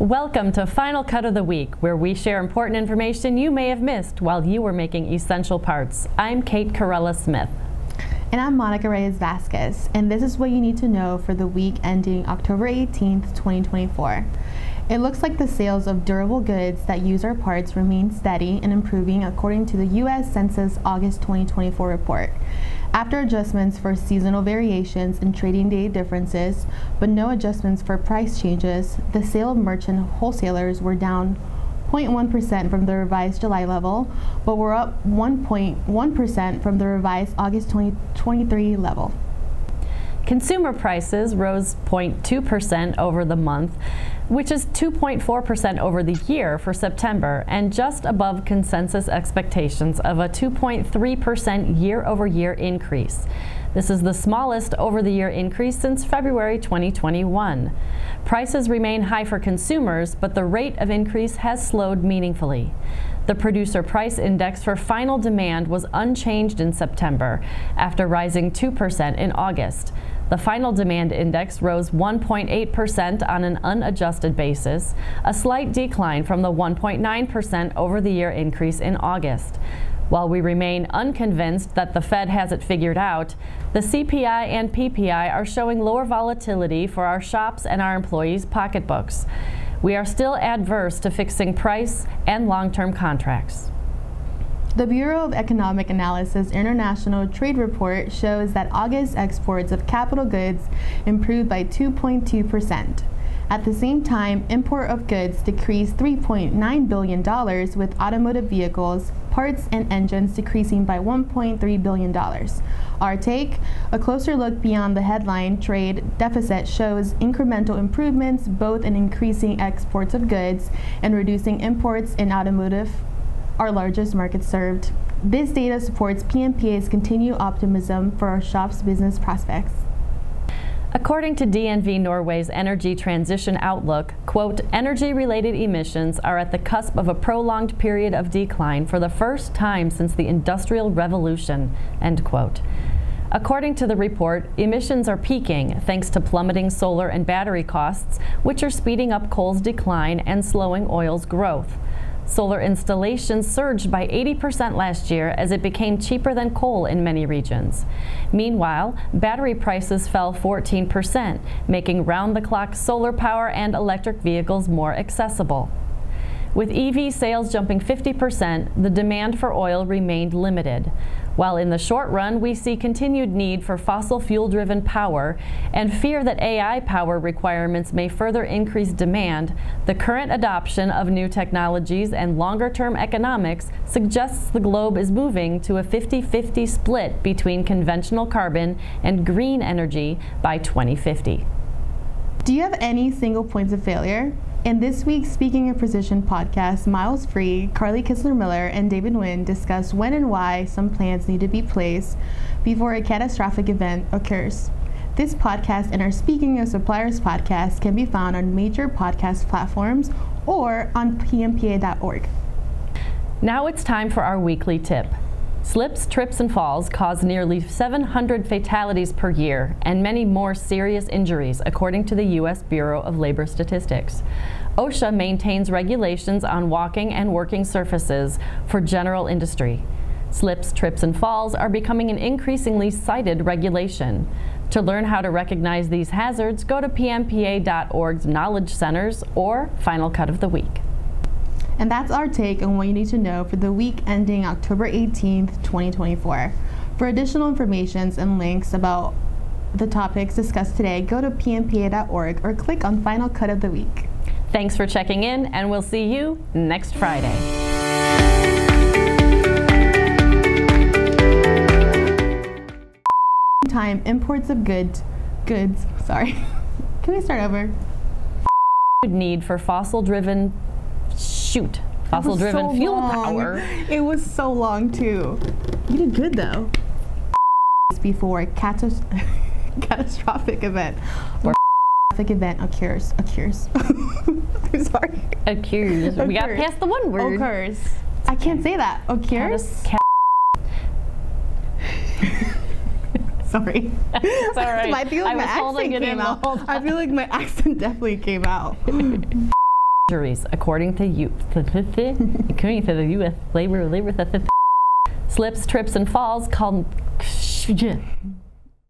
Welcome to Final Cut of the Week, where we share important information you may have missed while you were making essential parts. I'm Kate Corella-Smith. And I'm Monica Reyes-Vasquez, and this is what you need to know for the week ending October 18th, 2024. It looks like the sales of durable goods that use our parts remain steady and improving according to the U.S. Census August 2024 report. After adjustments for seasonal variations and trading day differences, but no adjustments for price changes, the sale of merchant wholesalers were down 0.1% from the revised July level, but were up 1.1% from the revised August 2023 level. Consumer prices rose 0.2% over the month, which is 2.4% over the year for September, and just above consensus expectations of a 2.3% year-over-year increase. This is the smallest over-the-year increase since February 2021. Prices remain high for consumers, but the rate of increase has slowed meaningfully. The Producer Price Index for final demand was unchanged in September, after rising 2% in August. The Final Demand Index rose 1.8% on an unadjusted basis, a slight decline from the 1.9% over-the-year increase in August. While we remain unconvinced that the Fed has it figured out, the CPI and PPI are showing lower volatility for our shops and our employees' pocketbooks. We are still adverse to fixing price and long-term contracts. The Bureau of Economic Analysis International Trade Report shows that August exports of capital goods improved by 2.2%. At the same time, import of goods decreased $3.9 billion, with automotive vehicles, parts, and engines decreasing by $1.3 billion. Our take? A closer look beyond the headline trade deficit shows incremental improvements both in increasing exports of goods and reducing imports in automotive, our largest market served. This data supports PMPA's continued optimism for our shop's business prospects. According to DNV Norway's Energy Transition Outlook, quote, energy-related emissions are at the cusp of a prolonged period of decline for the first time since the Industrial Revolution, end quote. According to the report, emissions are peaking thanks to plummeting solar and battery costs, which are speeding up coal's decline and slowing oil's growth. Solar installations surged by 80% last year as it became cheaper than coal in many regions. Meanwhile, battery prices fell 14%, making round-the-clock solar power and electric vehicles more accessible. With EV sales jumping 50%, the demand for oil remained limited. While in the short run, we see continued need for fossil fuel-driven power and fear that AI power requirements may further increase demand, the current adoption of new technologies and longer-term economics suggests the globe is moving to a 50-50 split between conventional carbon and green energy by 2050. Do you have any single points of failure? In this week's Speaking of Precision podcast, Miles Free, Carly Kistler-Miller, and David Nguyen discuss when and why some plans need to be placed before a catastrophic event occurs. This podcast and our Speaking of Suppliers podcast can be found on major podcast platforms or on PMPA.org. Now it's time for our weekly tip. Slips, trips, and falls cause nearly 700 fatalities per year and many more serious injuries, according to the U.S. Bureau of Labor Statistics. OSHA maintains regulations on walking and working surfaces for general industry. Slips, trips, and falls are becoming an increasingly cited regulation. To learn how to recognize these hazards, go to PMPA.org's Knowledge Centers or Final Cut of the Week. And that's our take on what you need to know for the week ending October 18th, 2024. For additional information and links about the topics discussed today, go to PMPA.org or click on Final Cut of the Week. Thanks for checking in, and we'll see you next Friday. Time imports of goods, sorry. Can we start over? Need for fossil-driven fuel power. It was so long too. You did good though. Before a catastrophic event. Or event occurs. I'm sorry. Occurs. We got past the one word. Occurs. I can't say that. Occurs. Sorry. It's all right. I feel like my accent came out. I feel like my accent definitely came out. injuries, according to the U.S. labor. Slips, trips, and falls called